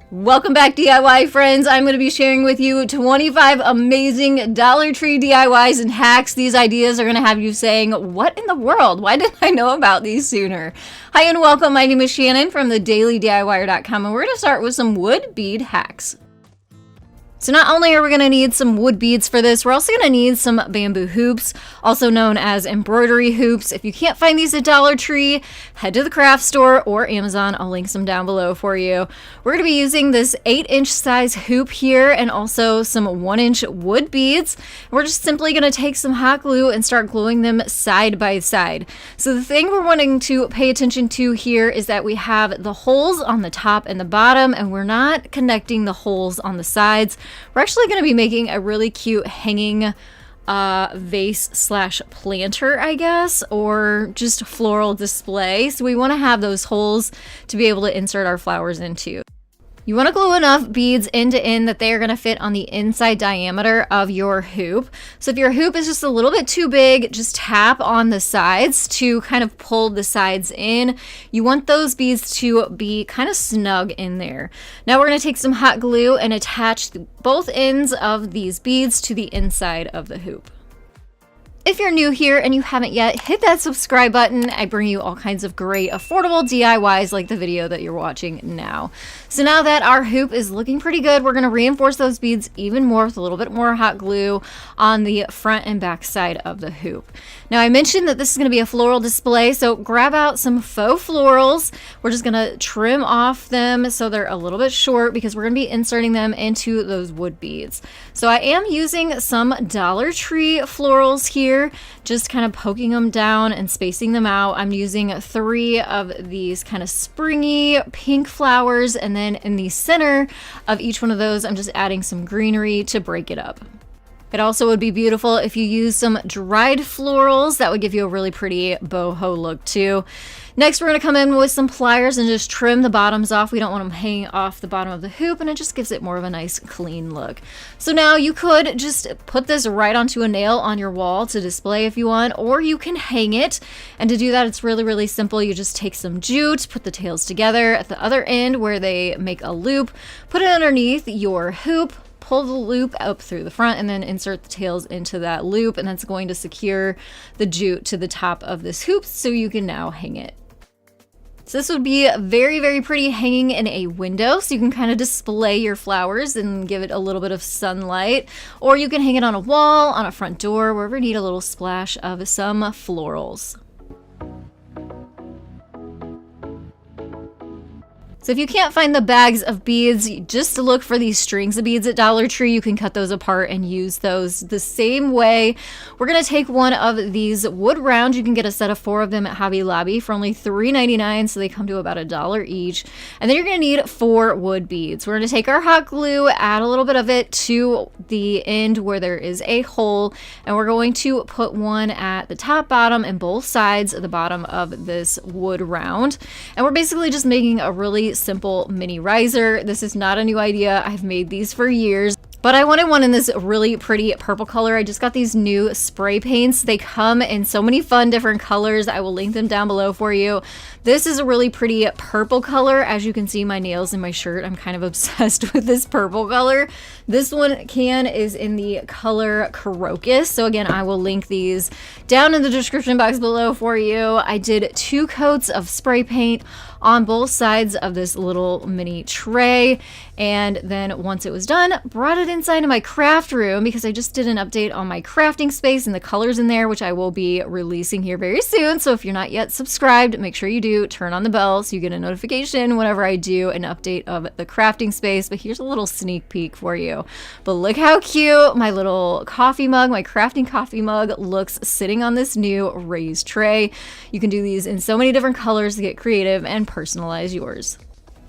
Welcome back, DIY friends. I'm going to be sharing with you 25 amazing Dollar Tree DIYs and hacks. These ideas are going to have you saying, what in the world? Why didn't I know about these sooner? Hi and welcome. My name is Shannon from TheDailyDIYer.com, and we're going to start with some wood bead hacks. So not only are we going to need some wood beads for this, we're also going to need some bamboo hoops, also known as embroidery hoops. If you can't find these at Dollar Tree, head to the craft store or Amazon. I'll link some down below for you. We're going to be using this 8-inch size hoop here and also some 1-inch wood beads. We're just simply going to take some hot glue and start gluing them side by side. So the thing we're wanting to pay attention to here is that we have the holes on the top and the bottom, and we're not connecting the holes on the sides. We're actually going to be making a really cute hanging vase slash planter, I guess, or just floral display. So we want to have those holes to be able to insert our flowers into. You want to glue enough beads end to end that they are going to fit on the inside diameter of your hoop. So if your hoop is just a little bit too big, just tap on the sides to kind of pull the sides in. You want those beads to be kind of snug in there. Now we're going to take some hot glue and attach both ends of these beads to the inside of the hoop. If you're new here and you haven't yet, hit that subscribe button. I bring you all kinds of great affordable DIYs like the video that you're watching now. So now that our hoop is looking pretty good, we're going to reinforce those beads even more with a little bit more hot glue on the front and back side of the hoop. Now I mentioned that this is going to be a floral display, so grab out some faux florals. We're just going to trim off them so they're a little bit short because we're going to be inserting them into those wood beads. So I am using some Dollar Tree florals here, just kind of poking them down and spacing them out. I'm using 3 of these kind of springy pink flowers, and then in the center of each one of those, I'm just adding some greenery to break it up. It also would be beautiful if you use some dried florals. That would give you a really pretty boho look too. Next, we're going to come in with some pliers and just trim the bottoms off. We don't want them hanging off the bottom of the hoop, and it just gives it more of a nice clean look. So now you could just put this right onto a nail on your wall to display if you want, or you can hang it. And to do that, it's really, really simple. You just take some jute, put the tails together at the other end where they make a loop, put it underneath your hoop, pull the loop up through the front, and then insert the tails into that loop, and that's going to secure the jute to the top of this hoop so you can now hang it. So this would be very, very pretty hanging in a window, so you can kind of display your flowers and give it a little bit of sunlight, or you can hang it on a wall, on a front door, wherever you need a little splash of some florals. So if you can't find the bags of beads, just look for these strings of beads at Dollar Tree. You can cut those apart and use those the same way. We're going to take one of these wood rounds. You can get a set of 4 of them at Hobby Lobby for only $3.99, so they come to about $1 each. And then you're going to need 4 wood beads. We're going to take our hot glue, add a little bit of it to the end where there is a hole, and we're going to put one at the top, bottom, and both sides of the bottom of this wood round. And we're basically just making a really simple mini riser. This is not a new idea. I've made these for years, but I wanted one in this really pretty purple color. I just got these new spray paints. They come in so many fun different colors. I will link them down below for you. This is a really pretty purple color. As you can see, my nails in my shirt, I'm kind of obsessed with this purple color. This one is in the color Crocus. So again, I will link these down in the description box below for you. I did 2 coats of spray paint on both sides of this little mini tray, and then once it was done, brought it inside of my craft room because I just did an update on my crafting space and the colors in there, which I will be releasing here very soon. So if you're not yet subscribed, make sure you do. Turn on the bell so you get a notification whenever I do an update of the crafting space. But here's a little sneak peek for you. But look how cute my little coffee mug, my crafting coffee mug, looks sitting on this new raised tray. You can do these in so many different colors to get creative and personalize yours.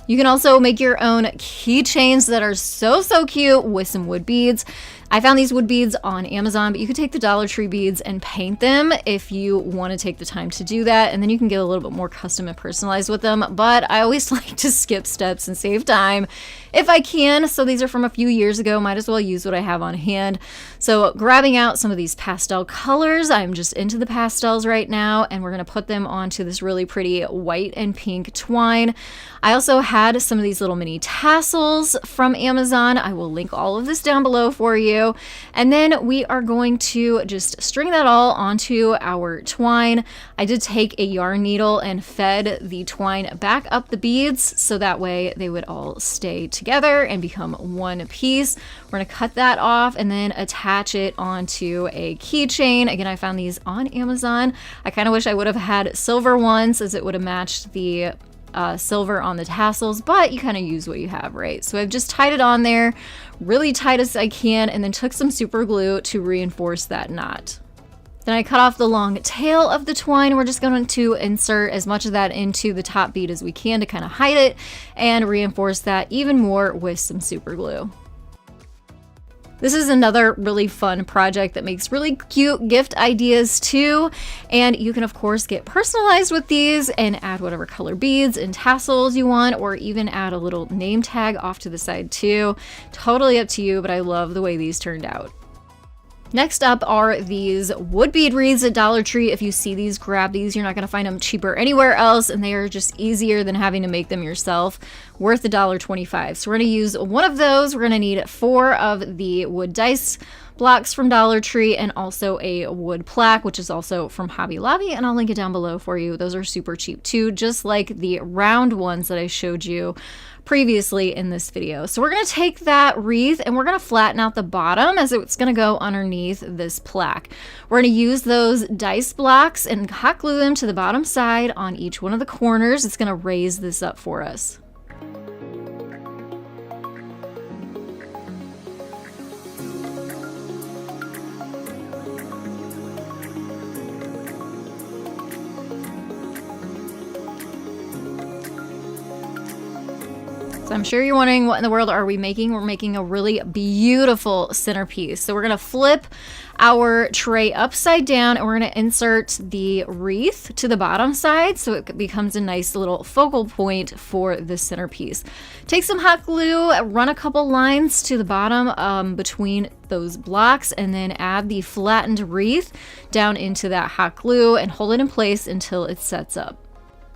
You can also make your own keychains that are so cute with some wood beads. I found these wood beads on Amazon, but you could take the Dollar Tree beads and paint them if you want to take the time to do that, and then you can get a little bit more custom and personalized with them. But I always like to skip steps and save time if I can. So these are from a few years ago, might as well use what I have on hand. So grabbing out some of these pastel colors, I'm just into the pastels right now, and we're going to put them onto this really pretty white and pink twine. I also had some of these little mini tassels from Amazon. I will link all of this down below for you. And then we are going to just string that all onto our twine. I did take a yarn needle and fed the twine back up the beads so that way they would all stay together and become one piece. We're going to cut that off and then attach it onto a keychain. Again, I found these on Amazon. I kind of wish I would have had silver ones as it would have matched the silver on the tassels, but you kind of use what you have, right? So I've just tied it on there really tight as I can and then took some super glue to reinforce that knot. Then I cut off the long tail of the twine. We're just going to insert as much of that into the top bead as we can to kind of hide it and reinforce that even more with some super glue. This is another really fun project that makes really cute gift ideas too. And you can of course get personalized with these and add whatever color beads and tassels you want, or even add a little name tag off to the side too. Totally up to you, but I love the way these turned out. Next up are these wood bead wreaths at Dollar Tree. If you see these, grab these. You're not going to find them cheaper anywhere else, and they are just easier than having to make them yourself. Worth $1.25. So we're going to use one of those. We're going to need 4 of the wood dice blocks from Dollar Tree and also a wood plaque, which is also from Hobby Lobby, and I'll link it down below for you. Those are super cheap too, just like the round ones that I showed you previously in this video. So we're going to take that wreath and we're going to flatten out the bottom as it's going to go underneath this plaque. We're going to use those dice blocks and hot glue them to the bottom side on each one of the corners. It's going to raise this up for us. So I'm sure you're wondering, what in the world are we making? We're making a really beautiful centerpiece. So we're going to flip our tray upside down and we're going to insert the wreath to the bottom side so it becomes a nice little focal point for the centerpiece. Take some hot glue, run a couple lines to the bottom between those blocks, and then add the flattened wreath down into that hot glue and hold it in place until it sets up.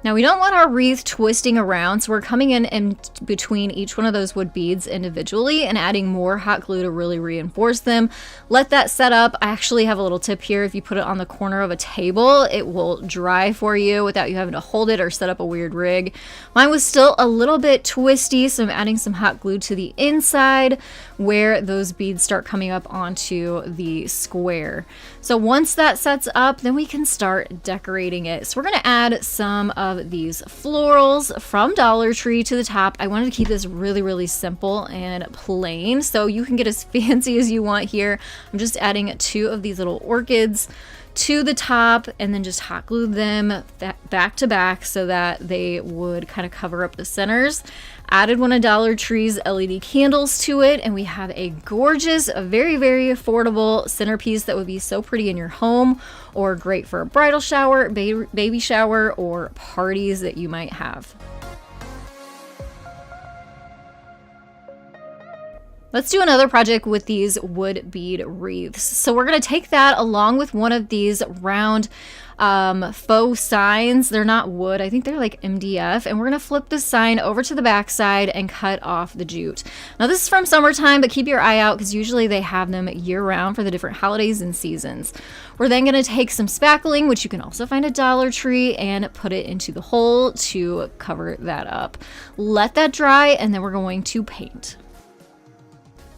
Now we don't want our wreath twisting around, so we're coming in between each one of those wood beads individually and adding more hot glue to really reinforce them. Let that set up. I actually have a little tip here. If you put it on the corner of a table, it will dry for you without you having to hold it or set up a weird rig. Mine was still a little bit twisty, so I'm adding some hot glue to the inside where those beads start coming up onto the square. So once that sets up, then we can start decorating it. So we're going to add some of these florals from Dollar Tree to the top. I wanted to keep this really simple and plain, so you can get as fancy as you want here. I'm just adding 2 of these little orchids to the top and then just hot glue them back to back so that they would kind of cover up the centers. Added one of Dollar Tree's LED candles to it, and we have a gorgeous, very affordable centerpiece that would be so pretty in your home, or great for a bridal shower, baby shower, or parties that you might have. Let's do another project with these wood bead wreaths. So we're going to take that along with one of these round faux signs. They're not wood. I think they're like MDF. And we're going to flip the sign over to the back side and cut off the jute. Now this is from summertime, but keep your eye out because usually they have them year round for the different holidays and seasons. We're then going to take some spackling, which you can also find at Dollar Tree, and put it into the hole to cover that up. Let that dry, and then we're going to paint.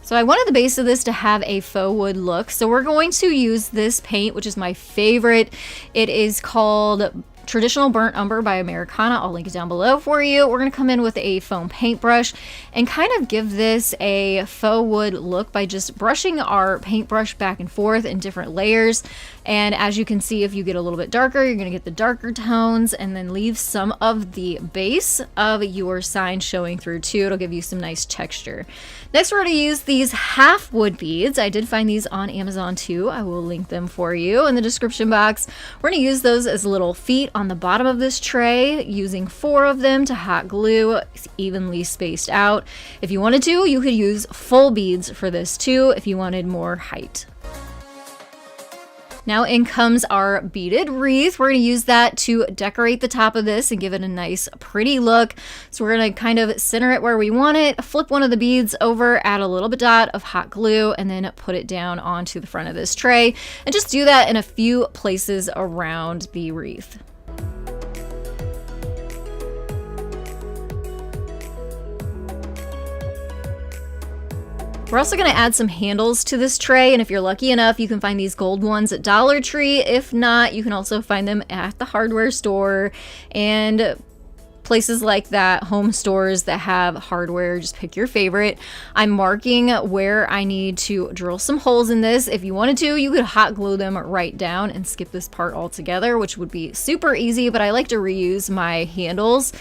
So I wanted the base of this to have a faux wood look, so we're going to use this paint, which is my favorite. It is called Traditional Burnt Umber by Americana. I'll link it down below for you. We're going to come in with a foam paintbrush and kind of give this a faux wood look by just brushing our paintbrush back and forth in different layers. And as you can see, if you get a little bit darker, you're going to get the darker tones, and then leave some of the base of your sign showing through too. It'll give you some nice texture. Next, we're going to use these half wood beads. I did find these on Amazon too. I will link them for you in the description box. We're going to use those as little feet on the bottom of this tray, using 4 of them to hot glue evenly spaced out. If you wanted to, you could use full beads for this too if you wanted more height. Now in comes our beaded wreath. We're going to use that to decorate the top of this and give it a nice pretty look. So we're going to kind of center it where we want it, flip one of the beads over, add a little bit of hot glue, and then put it down onto the front of this tray. And just do that in a few places around the wreath. We're also going to add some handles to this tray, and if you're lucky enough, you can find these gold ones at Dollar Tree. If not, you can also find them at the hardware store and places like that, home stores that have hardware. Just pick your favorite. I'm marking where I need to drill some holes in this. If you wanted to, you could hot glue them right down and skip this part altogether, which would be super easy, but I like to reuse my handles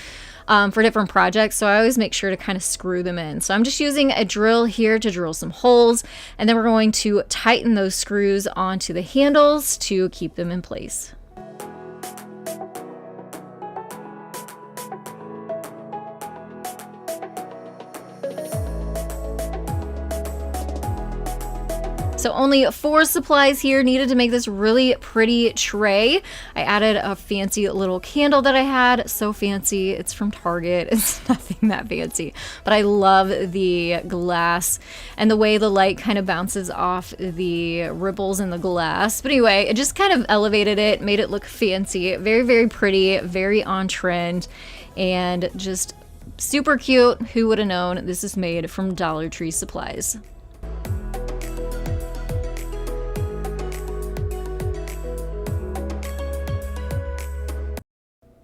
for different projects, so I always make sure to kind of screw them in. So I'm just using a drill here to drill some holes, and then we're going to tighten those screws onto the handles to keep them in place. So only 4 supplies here needed to make this really pretty tray. I added a fancy little candle that I had. So fancy. It's from Target. It's nothing that fancy. But I love the glass and the way the light kind of bounces off the ripples in the glass. But anyway, it just kind of elevated it, made it look fancy. Very, very pretty, very on trend, and just super cute. Who would have known this is made from Dollar Tree supplies?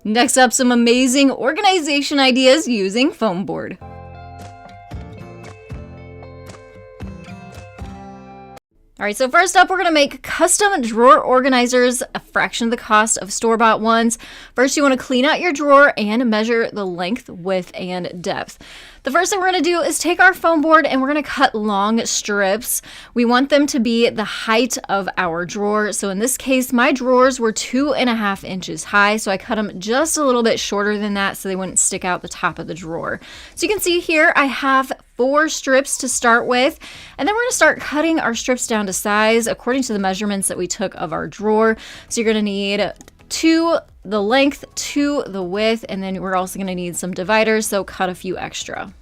Next up, some amazing organization ideas using foam board. All right, so first up, we're gonna make custom drawer organizers, a fraction of the cost of store-bought ones. First, you wanna clean out your drawer and measure the length, width, and depth. The first thing we're gonna do is take our foam board and we're gonna cut long strips. We want them to be the height of our drawer. So in this case, my drawers were 2.5 inches high, so I cut them just a little bit shorter than that so they wouldn't stick out the top of the drawer. So you can see here, I have 4 strips to start with, and then we're gonna start cutting our strips down to size according to the measurements that we took of our drawer. So you're gonna need 2 the length, 2 the width, and then we're also gonna need some dividers, so cut a few extra.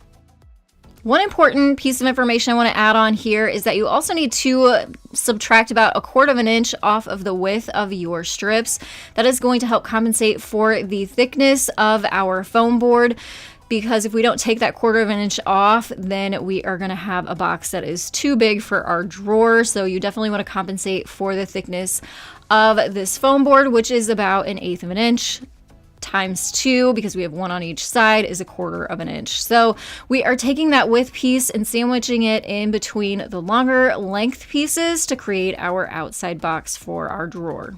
One important piece of information I want to add on here is that you also need to subtract about 1/4 inch off of the width of your strips. That is going to help compensate for the thickness of our foam board, because if we don't take that 1/4 inch off, then we are going to have a box that is too big for our drawer. So you definitely want to compensate for the thickness of this foam board, which is about 1/8 inch. Times 2, because we have 1 on each side, is 1/4 inch. So we are taking that width piece and sandwiching it in between the longer length pieces to create our outside box for our drawer.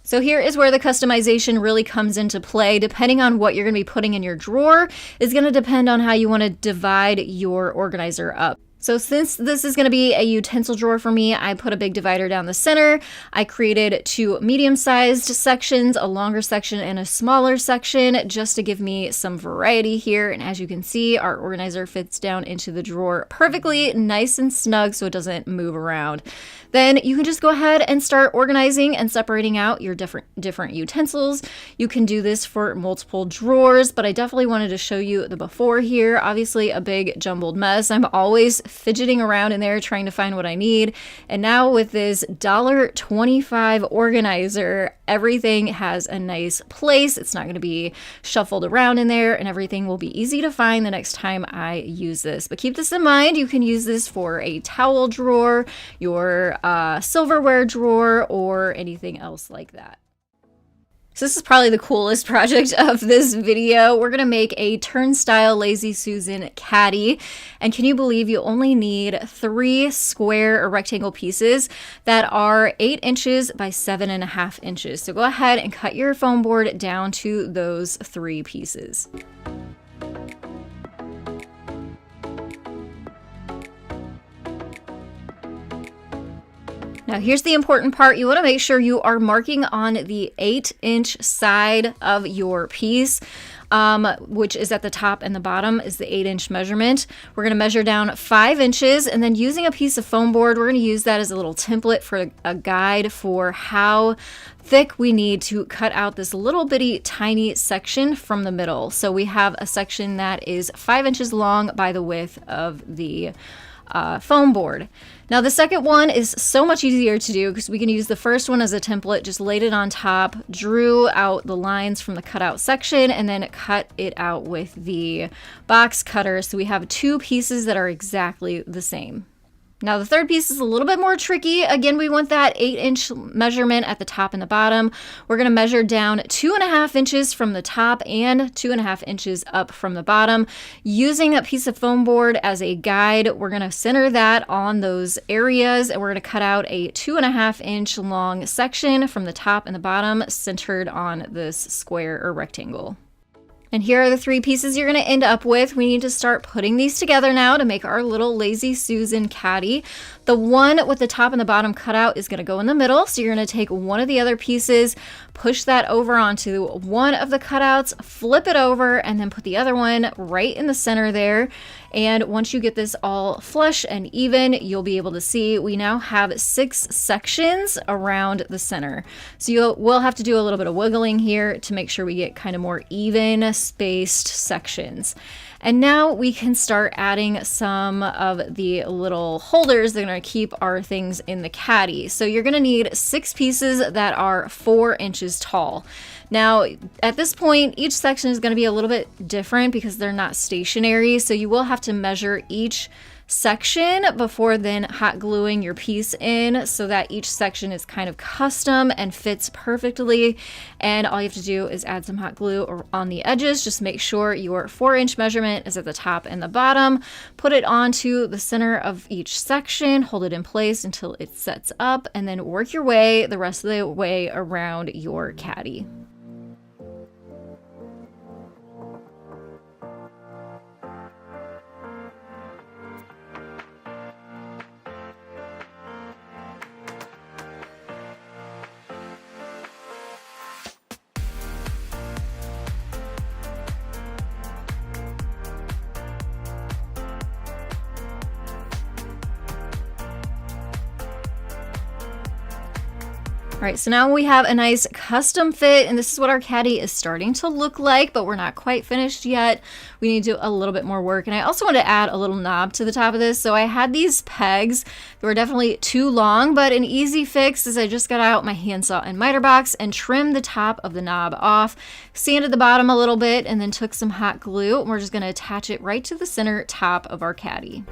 So here is where the customization really comes into play. Depending on what you're going to be putting in your drawer is going to depend on how you want to divide your organizer up. So since this is going to be a utensil drawer for me, I put a big divider down the center. I created 2 medium-sized sections, a longer section and a smaller section, just to give me some variety here. And as you can see, our organizer fits down into the drawer perfectly, nice and snug, so it doesn't move around. Then you can just go ahead and start organizing and separating out your different utensils. You can do this for multiple drawers, but I definitely wanted to show you the before here. Obviously a big jumbled mess. I'm always fidgeting around in there trying to find what I need. And now with this $1.25 organizer, everything has a nice place. It's not going to be shuffled around in there, and everything will be easy to find the next time I use this. But keep this in mind, you can use this for a towel drawer, your silverware drawer, or anything else like that. So this is probably the coolest project of this video. We're gonna make a turnstile Lazy Susan caddy. And can you believe you only need 3 square or rectangle pieces that are 8 inches by 7.5 inches. So go ahead and cut your foam board down to those 3 pieces. Now here's the important part. You want to make sure you are marking on the 8-inch side of your piece, which is at the top and the bottom is the 8-inch measurement. We're going to measure down 5 inches, and then using a piece of foam board, we're going to use that as a little template for a guide for how thick we need to cut out this little bitty tiny section from the middle. So we have a section that is 5 inches long by the width of the foam board. Now the second one is so much easier to do because we can use the first one as a template, just laid it on top, drew out the lines from the cutout section, and then cut it out with the box cutter. So we have 2 pieces that are exactly the same. Now the third piece is a little bit more tricky. Again, we want that 8-inch measurement at the top and the bottom. We're going to measure down 2.5 inches from the top and 2.5 inches up from the bottom. Using that piece of foam board as a guide, we're going to center that on those areas, and we're going to cut out a 2.5-inch long section from the top and the bottom centered on this square or rectangle. And here are the 3 pieces you're going to end up with. We need to start putting these together now to make our little Lazy Susan caddy. The one with the top and the bottom cutout is going to go in the middle. So you're going to take one of the other pieces, push that over onto one of the cutouts, flip it over, and then put the other one right in the center there. And once you get this all flush and even, you'll be able to see we now have 6 sections around the center. So you will have to do a little bit of wiggling here to make sure we get kind of more even spaced sections. And now we can start adding some of the little holders that are going to keep our things in the caddy. So you're going to need 6 pieces that are 4 inches tall. Now, at this point, each section is going to be a little bit different because they're not stationary. So you will have to measure each section before then hot gluing your piece in so that each section is kind of custom and fits perfectly. And all you have to do is add some hot glue on the edges. Just make sure your 4-inch measurement is at the top and the bottom. Put it onto the center of each section, hold it in place until it sets up, and then work your way the rest of the way around your caddy. All right, so now we have a nice custom fit, and this is what our caddy is starting to look like, but we're not quite finished yet. We need to do a little bit more work, and I also want to add a little knob to the top of this. So I had these pegs that were definitely too long, but an easy fix is I just got out my handsaw and miter box and trimmed the top of the knob off, sanded the bottom a little bit, and then took some hot glue, and we're just going to attach it right to the center top of our caddy.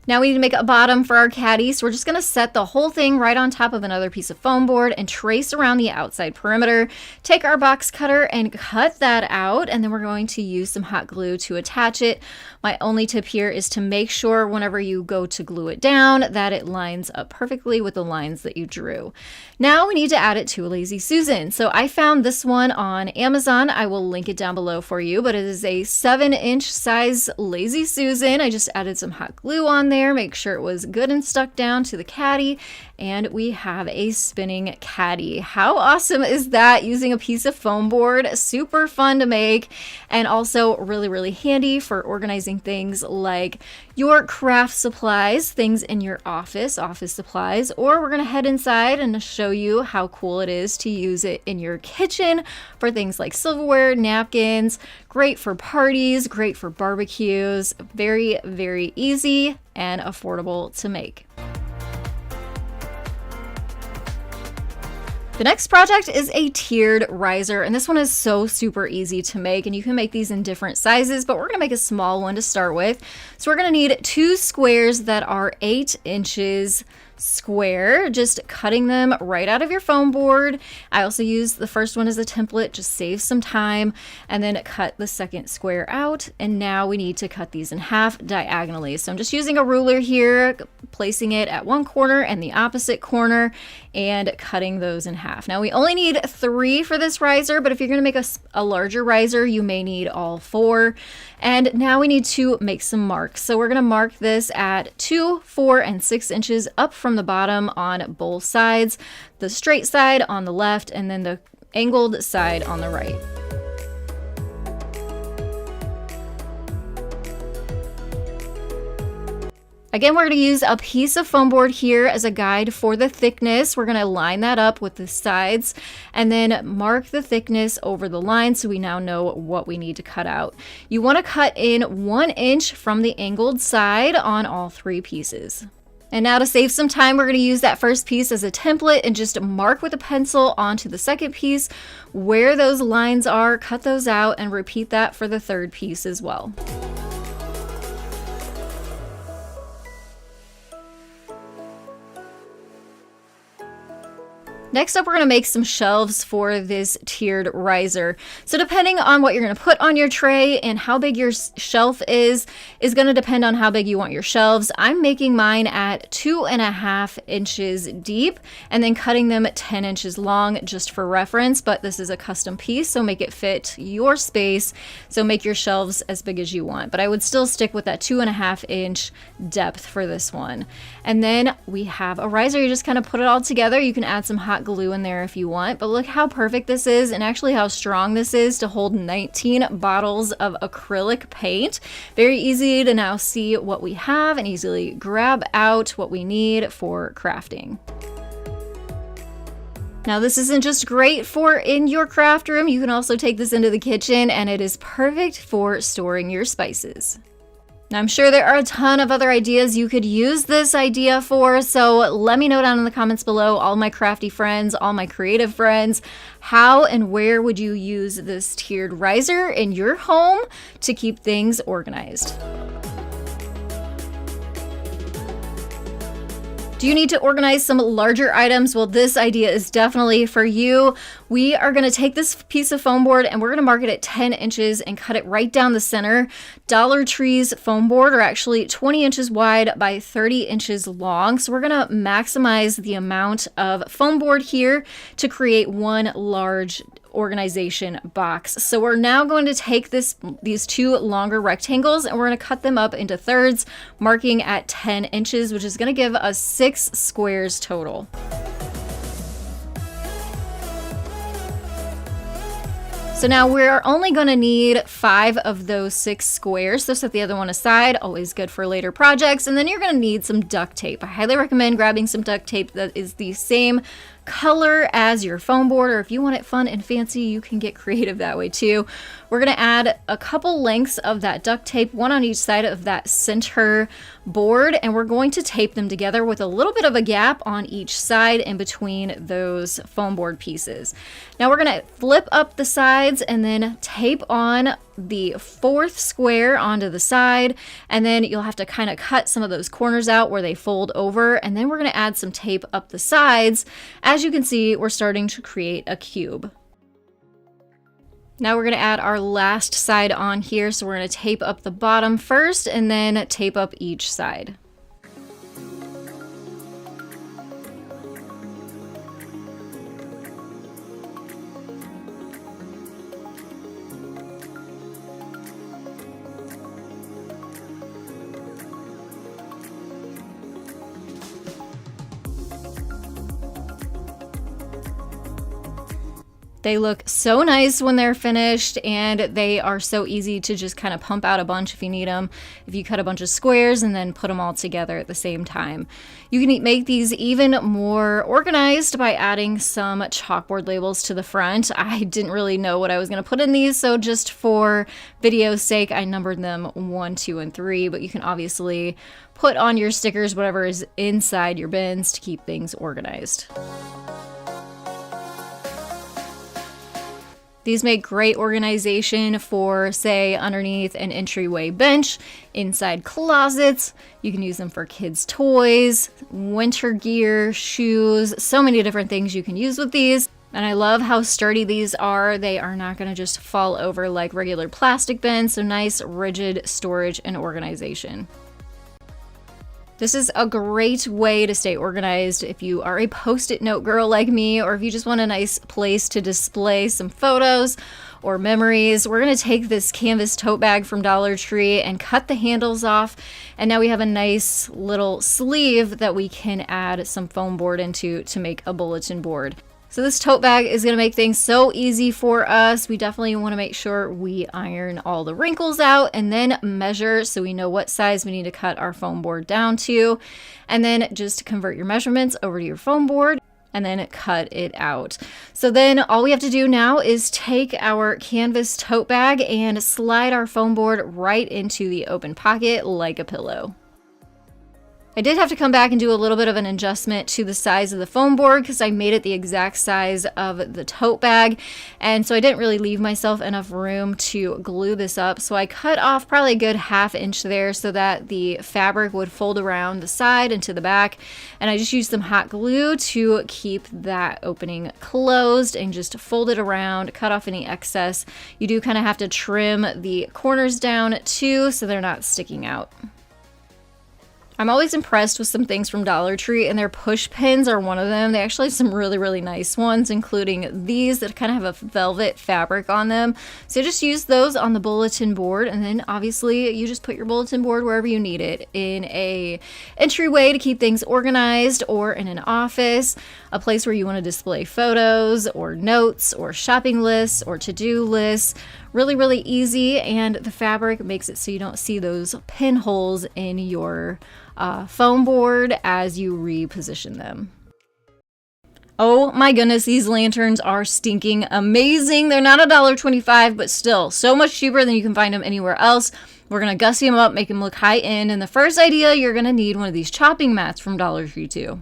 Now we need to make a bottom for our caddy, so we're just going to set the whole thing right on top of another piece of foam board and trace around the outside perimeter. Take our box cutter and cut that out, and then we're going to use some hot glue to attach it. My only tip here is to make sure whenever you go to glue it down that it lines up perfectly with the lines that you drew. Now we need to add it to a Lazy Susan. So I found this one on Amazon. I will link it down below for you, but it is a 7-inch size Lazy Susan. I just added some hot glue on there. there, make sure it was good and stuck down to the caddy, and we have a spinning caddy. How awesome is that? Using a piece of foam board, super fun to make, and also really, really handy for organizing things like your craft supplies, things in your office supplies, or we're gonna head inside and show you how cool it is to use it in your kitchen for things like silverware, napkins. Great for parties, great for barbecues. Very, very easy and affordable to make. The next project is a tiered riser, and this one is so super easy to make, and you can make these in different sizes, but we're gonna make a small one to start with. So we're gonna need 2 squares that are 8 inches square, just cutting them right out of your foam board. I also use the first one as a template, just save some time, and then cut the second square out. And now we need to cut these in half diagonally. So I'm just using a ruler here, placing it at one corner and the opposite corner, and cutting those in half. Now we only need 3 for this riser, but if you're gonna make a larger riser, you may need all 4. And now we need to make some marks. So we're gonna mark this at 2, 4, and 6 inches up from the bottom on both sides, the straight side on the left, and then the angled side on the right. Again, we're going to use a piece of foam board here as a guide for the thickness. We're going to line that up with the sides and then mark the thickness over the line so we now know what we need to cut out. You want to cut in 1 inch from the angled side on all 3 pieces. And now to save some time, we're going to use that first piece as a template and just mark with a pencil onto the second piece where those lines are, cut those out, and repeat that for the third piece as well. Next up, we're gonna make some shelves for this tiered riser. So depending on what you're gonna put on your tray and how big your shelf is gonna depend on how big you want your shelves. I'm making mine at 2.5 inches deep and then cutting them at 10 inches long just for reference, but this is a custom piece, so make it fit your space. So make your shelves as big as you want, but I would still stick with that 2.5 inch depth for this one. And then we have a riser. You just kind of put it all together. You can add some hot glue in there if you want, but look how perfect this is and actually how strong this is to hold 19 bottles of acrylic paint. Very easy to now see what we have and easily grab out what we need for crafting. Now this isn't just great for in your craft room, you can also take this into the kitchen and it is perfect for storing your spices. Now, I'm sure there are a ton of other ideas you could use this idea for, so let me know down in the comments below, all my crafty friends, all my creative friends, how and where would you use this tiered riser in your home to keep things organized? Do you need to organize some larger items? Well, this idea is definitely for you. We are going to take this piece of foam board and we're going to mark it at 10 inches and cut it right down the center. Dollar Tree's foam board are actually 20 inches wide by 30 inches long. So we're going to maximize the amount of foam board here to create one large organization box. So we're now going to take these 2 longer rectangles and we're going to cut them up into thirds, marking at 10 inches, which is going to give us 6 squares total. So now we're only going to need 5 of those 6 squares. So set the other one aside, always good for later projects. And then you're going to need some duct tape. I highly recommend grabbing some duct tape that is the same color as your foam board, or if you want it fun and fancy, you can get creative that way too. We're going to add a couple lengths of that duct tape, one on each side of that center board, and we're going to tape them together with a little bit of a gap on each side in between those foam board pieces. Now we're going to flip up the sides and then tape on the 4th square onto the side, and then you'll have to kind of cut some of those corners out where they fold over, and then we're going to add some tape up the sides. As you can see, we're starting to create a cube. Now we're going to add our last side on here, so we're going to tape up the bottom first and then tape up each side. They look so nice when they're finished, and they are so easy to just kind of pump out a bunch if you need them. If you cut a bunch of squares and then put them all together at the same time. You can make these even more organized by adding some chalkboard labels to the front. I didn't really know what I was going to put in these, so just for video's sake, I numbered them 1, 2, and 3, but you can obviously put on your stickers whatever is inside your bins to keep things organized. These make great organization for, say, underneath an entryway bench, inside closets. You can use them for kids' toys, winter gear, shoes, so many different things you can use with these. And I love how sturdy these are. They are not going to just fall over like regular plastic bins, so nice, rigid storage and organization. This is a great way to stay organized if you are a post-it note girl like me, or if you just want a nice place to display some photos or memories. We're going to take this canvas tote bag from Dollar Tree and cut the handles off, and now we have a nice little sleeve that we can add some foam board into to make a bulletin board. So this tote bag is going to make things so easy for us. We definitely want to make sure we iron all the wrinkles out and then measure so we know what size we need to cut our foam board down to. And then just convert your measurements over to your foam board and then cut it out. So then all we have to do now is take our canvas tote bag and slide our foam board right into the open pocket like a pillow. I did have to come back and do a little bit of an adjustment to the size of the foam board because I made it the exact size of the tote bag, and so I didn't really leave myself enough room to glue this up. So I cut off probably a good 1/2 inch there so that the fabric would fold around the side and to the back, and I just used some hot glue to keep that opening closed and just fold it around, cut off any excess. You do kind of have to trim the corners down too so they're not sticking out. I'm always impressed with some things from Dollar Tree, and their push pins are one of them. They actually have some really, really nice ones, including these that kind of have a velvet fabric on them. So just use those on the bulletin board, and then obviously you just put your bulletin board wherever you need it, in a entryway to keep things organized, or in an office, a place where you want to display photos or notes or shopping lists or to-do lists. Really, really easy, and the fabric makes it so you don't see those pinholes in your foam board as you reposition them. Oh my goodness, these lanterns are stinking amazing. They're not $1.25, but still so much cheaper than you can find them anywhere else. We're gonna gussy them up, make them look high end, and the first idea, you're gonna need one of these chopping mats from Dollar Tree too.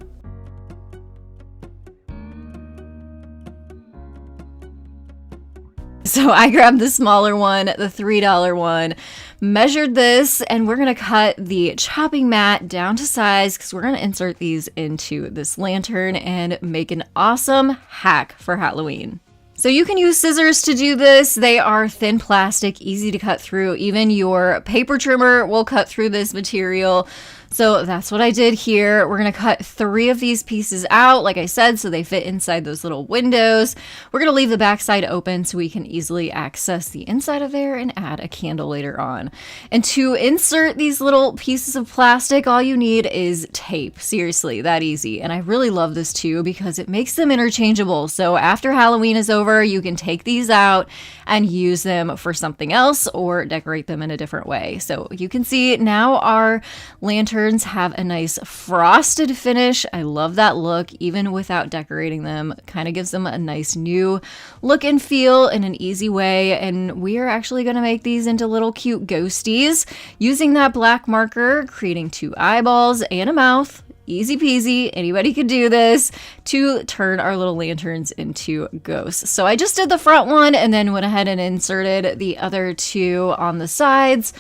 So I grabbed the smaller one, the $3 one, measured this, and we're going to cut the chopping mat down to size because we're going to insert these into this lantern and make an awesome hack for Halloween. So you can use scissors to do this. They are thin plastic, easy to cut through. Even your paper trimmer will cut through this material. So that's what I did here. We're going to cut 3 of these pieces out, like I said, so they fit inside those little windows. We're going to leave the back side open so we can easily access the inside of there and add a candle later on. And to insert these little pieces of plastic, all you need is tape. Seriously, that easy. And I really love this too because it makes them interchangeable. So after Halloween is over, you can take these out and use them for something else or decorate them in a different way. So you can see now our lanterns have a nice frosted finish. I love that look, even without decorating them. Kind of gives them a nice new look and feel in an easy way. And we are actually going to make these into little cute ghosties using that black marker, creating 2 eyeballs and a mouth. Easy peasy, anybody could do this, to turn our little lanterns into ghosts. So I just did the front one and then went ahead and inserted the other 2 on the sides.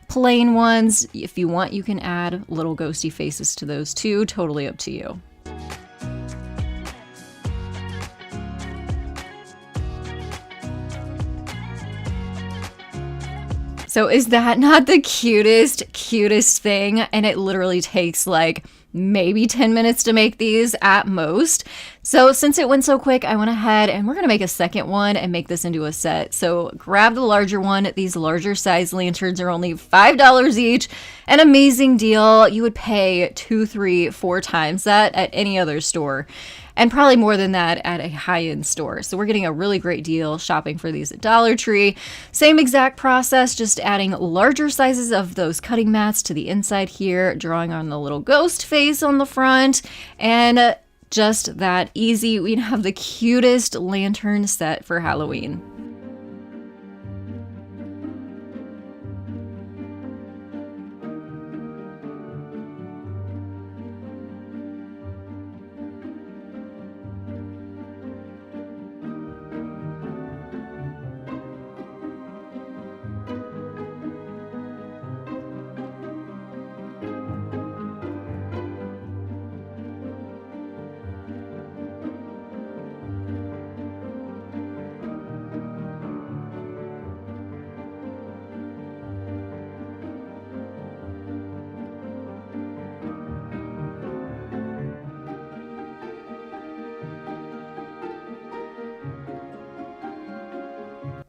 Plain ones. If you want, you can add little ghosty faces to those too. Totally up to you. So is that not the cutest thing? And it literally takes like maybe 10 minutes to make these at most. So since it went so quick, I went ahead and we're going to make a second one and make this into a set. So grab the larger one. These larger size lanterns are only $5 each. An amazing deal. You would pay 2, 3, 4 times that at any other store. and probably more than that at a high-end store. So we're getting a really great deal shopping for these at Dollar Tree. Same exact process, just adding larger sizes of those cutting mats to the inside here, drawing on the little ghost face on the front, and just that easy. We have the cutest lantern set for Halloween.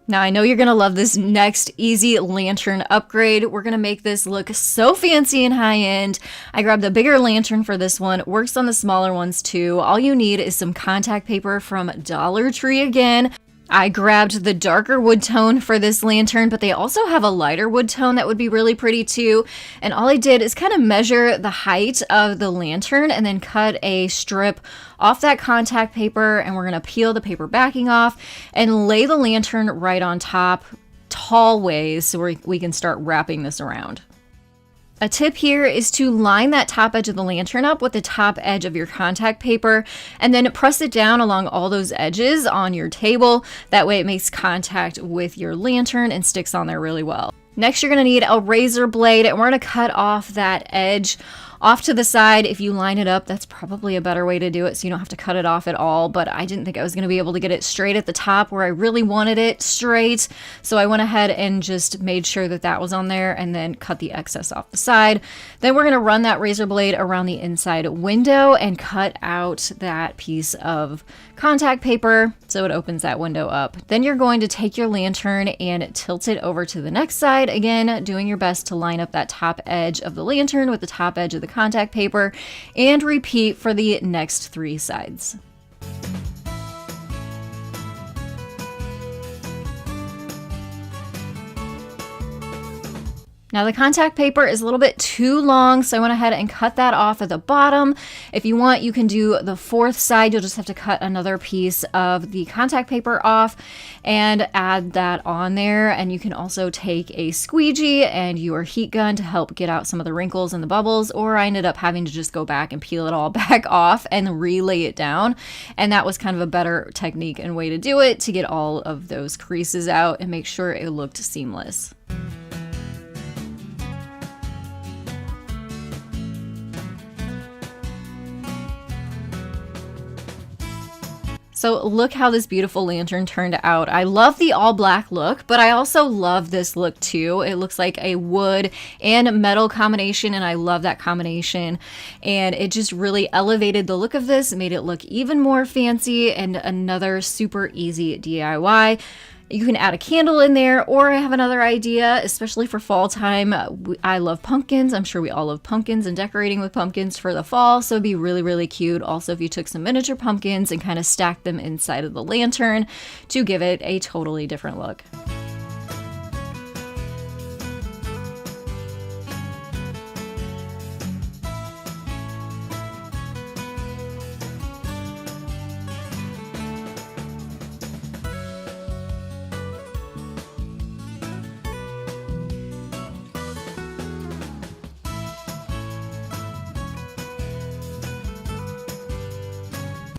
Now I know you're going to love this next easy lantern upgrade. We're going to make this look so fancy and high-end. I grabbed a bigger lantern for this one. Works on the smaller ones too. All you need is some contact paper from Dollar Tree again. I grabbed the darker wood tone for this lantern, but they also have a lighter wood tone that would be really pretty too. And all I did is kind of measure the height of the lantern and then cut a strip off that contact paper, and we're going to peel the paper backing off and lay the lantern right on top, tall ways, so we can start wrapping this around. A tip here is to line that top edge of the lantern up with the top edge of your contact paper and then press it down along all those edges on your table. That way it makes contact with your lantern and sticks on there really well. Next, you're going to need a razor blade, and we're going to cut off that edge off to the side. If you line it up, that's probably a better way to do it, so you don't have to cut it off at all. But I didn't think I was going to be able to get it straight at the top where I really wanted it straight, so I went ahead and just made sure that that was on there and then cut the excess off the side. Then we're going to run that razor blade around the inside window and cut out that piece of contact paper so it opens that window up. Then you're going to take your lantern and tilt it over to the next side, again doing your best to line up that top edge of the lantern with the top edge of the contact paper, and repeat for the next 3 sides. Now the contact paper is a little bit too long, so I went ahead and cut that off at the bottom. If you want, you can do the 4th side. You'll just have to cut another piece of the contact paper off and add that on there. And you can also take a squeegee and your heat gun to help get out some of the wrinkles and the bubbles, or I ended up having to just go back and peel it all back off and relay it down. And that was kind of a better technique and way to do it, to get all of those creases out and make sure it looked seamless. So look how this beautiful lantern turned out. I love the all black look, but I also love this look too. It looks like a wood and metal combination, and I love that combination. And it just really elevated the look of this, made it look even more fancy, and another super easy DIY. You can add a candle in there, or I have another idea, especially for fall time. I love pumpkins. I'm sure we all love pumpkins and decorating with pumpkins for the fall, so it'd be really, really cute. Also, if you took some miniature pumpkins and kind of stacked them inside of the lantern to give it a totally different look.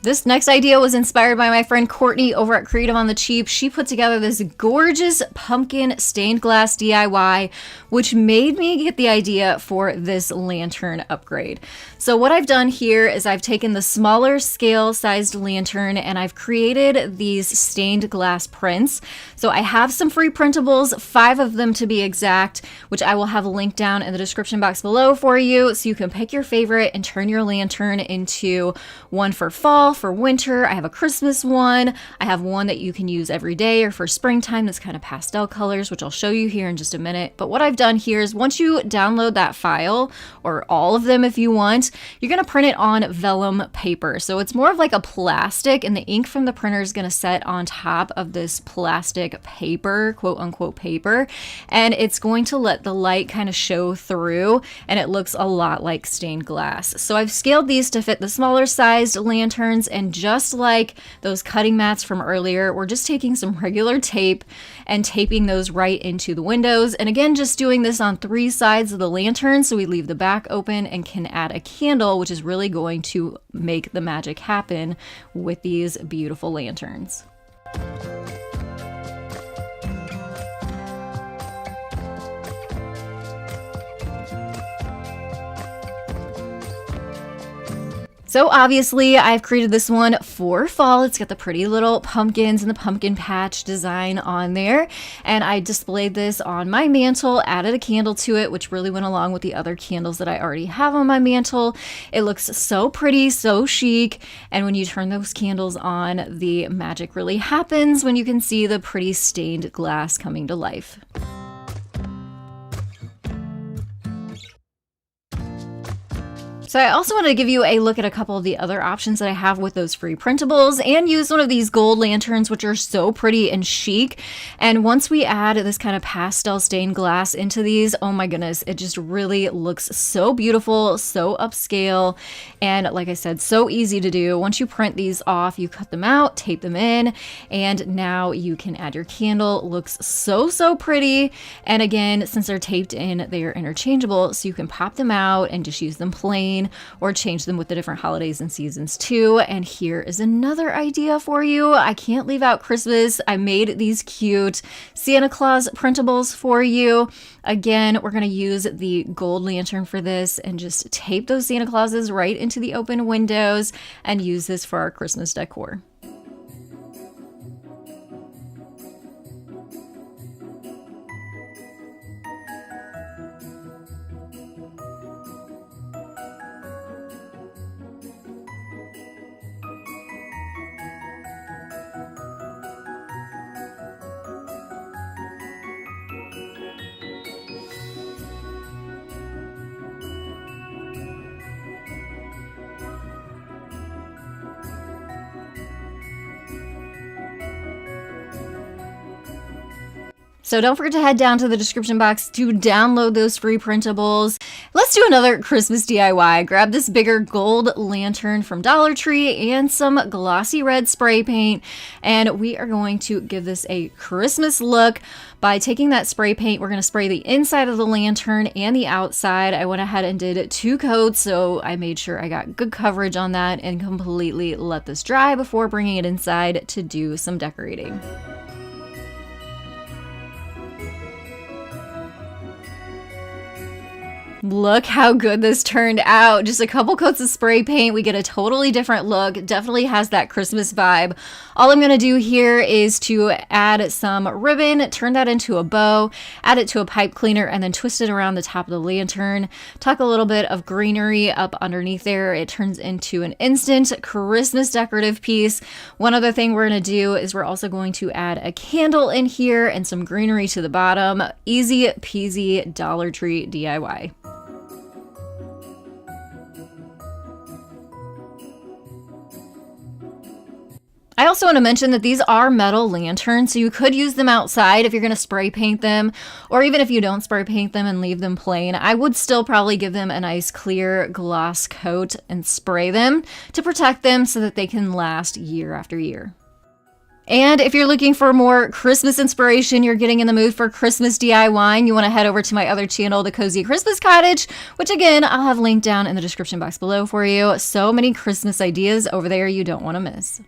This next idea was inspired by my friend Courtney over at Creative on the Cheap. She put together this gorgeous pumpkin stained glass DIY, which made me get the idea for this lantern upgrade. So what I've done here is I've taken the smaller scale sized lantern and I've created these stained glass prints. So I have some free printables, 5 of them to be exact, which I will have linked down in the description box below for you, so you can pick your favorite and turn your lantern into one for fall, for winter. I have a Christmas one. I have one that you can use every day or for springtime that's kind of pastel colors, which I'll show you here in just a minute. But what I've done here is once you download that file, or all of them if you want, you're going to print it on vellum paper. So it's more of like a plastic, and the ink from the printer is going to set on top of this plastic paper, quote unquote paper, and it's going to let the light kind of show through, and it looks a lot like stained glass. So I've scaled these to fit the smaller sized lanterns, and just like those cutting mats from earlier, we're just taking some regular tape and taping those right into the windows. And again, just doing this on 3 sides of the lantern, so we leave the back open and can add a candle, which is really going to make the magic happen with these beautiful lanterns. So obviously I've created this one for fall. It's got the pretty little pumpkins and the pumpkin patch design on there. And I displayed this on my mantle, added a candle to it, which really went along with the other candles that I already have on my mantle. It looks so pretty, so chic. And when you turn those candles on, the magic really happens when you can see the pretty stained glass coming to life. So I also want to give you a look at a couple of the other options that I have with those free printables, and use one of these gold lanterns, which are so pretty and chic. And once we add this kind of pastel stained glass into these, oh my goodness, it just really looks so beautiful, so upscale, and like I said, so easy to do. Once you print these off, you cut them out, tape them in, and now you can add your candle. Looks so, so pretty. And again, since they're taped in, they are interchangeable, so you can pop them out and just use them plain, or change them with the different holidays and seasons too. And here is another idea for you. I can't leave out Christmas. I made these cute Santa Claus printables for you. Again, we're going to use the gold lantern for this and just tape those Santa Clauses right into the open windows and use this for our Christmas decor. So don't forget to head down to the description box to download those free printables. Let's do another Christmas DIY. Grab this bigger gold lantern from Dollar Tree and some glossy red spray paint, and we are going to give this a Christmas look by taking that spray paint. We're going to spray the inside of the lantern and the outside. I went ahead and did 2 coats, so I made sure I got good coverage on that and completely let this dry before bringing it inside to do some decorating. Look how good this turned out. Just a couple coats of spray paint, we get a totally different look. Definitely has that Christmas vibe. All I'm gonna do here is to add some ribbon, turn that into a bow, add it to a pipe cleaner, and then twist it around the top of the lantern. Tuck a little bit of greenery up underneath there. It turns into an instant Christmas decorative piece. One other thing we're gonna do is we're also going to add a candle in here and some greenery to the bottom. Easy peasy Dollar Tree DIY. I also want to mention that these are metal lanterns, so you could use them outside if you're going to spray paint them, or even if you don't spray paint them and leave them plain, I would still probably give them a nice clear gloss coat and spray them to protect them so that they can last year after year. And if you're looking for more Christmas inspiration, you're getting in the mood for Christmas DIY, and you want to head over to my other channel, The Cozy Christmas Cottage, which again, I'll have linked down in the description box below for you. So many Christmas ideas over there you don't want to miss.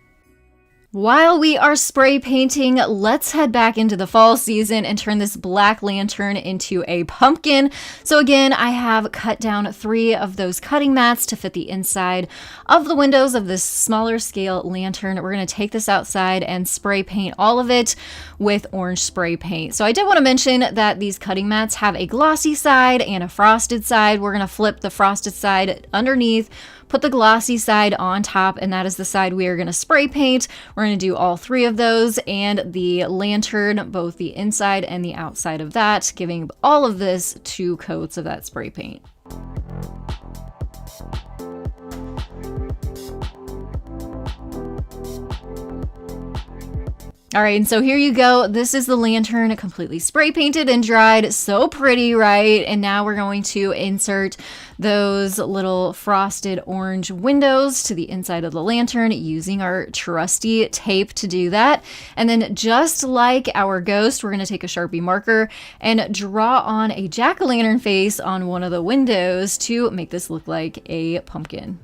While we are spray painting, let's head back into the fall season and turn this black lantern into a pumpkin. So again, I have cut down 3 of those cutting mats to fit the inside of the windows of this smaller scale lantern. We're going to take this outside and spray paint all of it with orange spray paint. So I did want to mention that these cutting mats have a glossy side and a frosted side. We're going to flip the frosted side underneath, put the glossy side on top, and that is the side we are going to spray paint. We're going to do all 3 of those, and the lantern, both the inside and the outside of that, giving all of this 2 coats of that spray paint. All right, and so here you go. This is the lantern completely spray painted and dried. So pretty, right? And now we're going to insert those little frosted orange windows to the inside of the lantern using our trusty tape to do that. And then just like our ghost, we're going to take a Sharpie marker and draw on a jack-o'-lantern face on one of the windows to make this look like a pumpkin.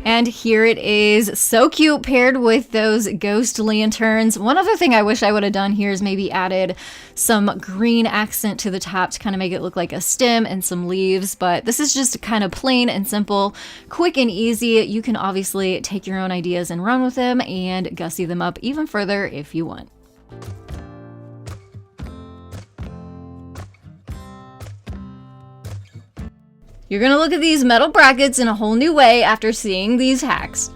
And here it is, so cute, paired with those ghost lanterns. One other thing I wish I would have done here is maybe added some green accent to the top to kind of make it look like a stem and some leaves, but this is just kind of plain and simple, quick and easy. You can obviously take your own ideas and run with them and gussy them up even further if you want. You're gonna look at these metal brackets in a whole new way after seeing these hacks.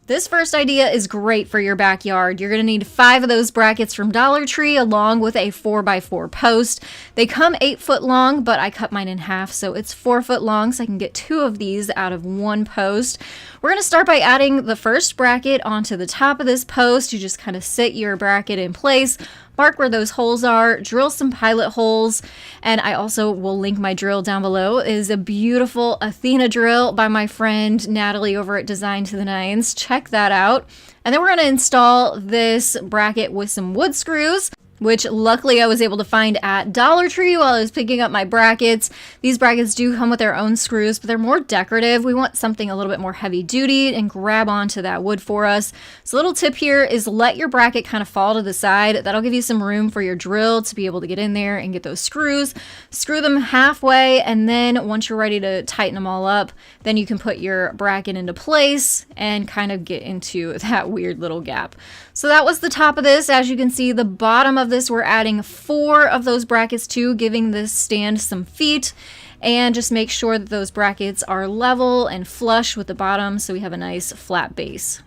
This first idea is great for your backyard. You're gonna need 5 of those brackets from Dollar Tree along with a 4x4 post. They come 8 foot long, but I cut mine in half, so it's 4 foot long, so I can get 2 of these out of 1 post. We're gonna start by adding the first bracket onto the top of this post. You just kind of sit your bracket in place, mark where those holes are, drill some pilot holes, and I also will link my drill down below. It is a beautiful Athena drill by my friend Natalie over at Design to the Nines. Check that out. And then we're going to install this bracket with some wood screws, which luckily I was able to find at Dollar Tree while I was picking up my brackets. These brackets do come with their own screws, but they're more decorative. We want something a little bit more heavy duty and grab onto that wood for us. So a little tip here is let your bracket kind of fall to the side. That'll give you some room for your drill to be able to get in there and get those screws. Screw them halfway, and then once you're ready to tighten them all up, then you can put your bracket into place and kind of get into that weird little gap. So that was the top of this. As you can see, the bottom of this, we're adding 4 of those brackets too, giving this stand some feet, and just make sure that those brackets are level and flush with the bottom so we have a nice flat base.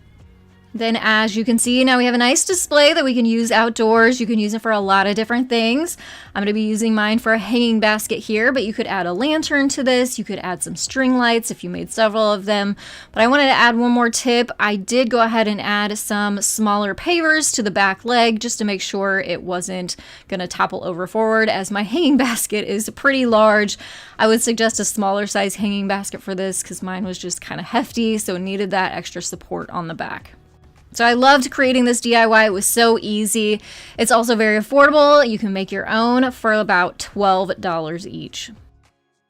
Then as you can see, now we have a nice display that we can use outdoors. You can use it for a lot of different things. I'm going to be using mine for a hanging basket here, but you could add a lantern to this. You could add some string lights if you made several of them. But I wanted to add one more tip. I did go ahead and add some smaller pavers to the back leg just to make sure it wasn't going to topple over forward, as my hanging basket is pretty large. I would suggest a smaller size hanging basket for this because mine was just kind of hefty, so it needed that extra support on the back. So I loved creating this DIY. It was so easy. It's also very affordable. You can make your own for about $12 each.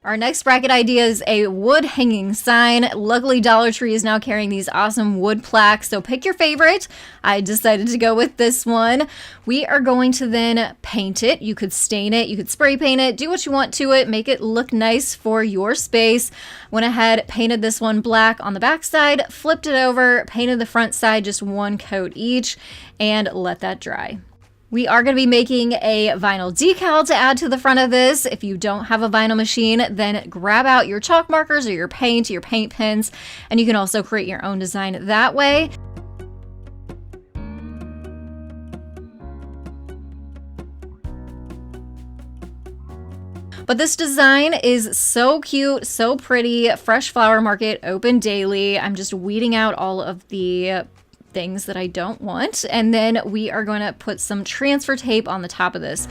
Our next bracket idea is a wood hanging sign. Luckily, Dollar Tree is now carrying these awesome wood plaques, so pick your favorite. I decided to go with this one. We are going to then paint it. You could stain it, you could spray paint it, do what you want to it, make it look nice for your space. Went ahead, painted this one black on the back side, flipped it over, painted the front side just 1 coat each, and let that dry. We are going to be making a vinyl decal to add to the front of this. If you don't have a vinyl machine, then grab out your chalk markers or your paint pens, and you can also create your own design that way. But this design is so cute, so pretty. Fresh Flower Market, open daily. I'm just weeding out all of the things that I don't want, and then we are going to put some transfer tape on the top of this.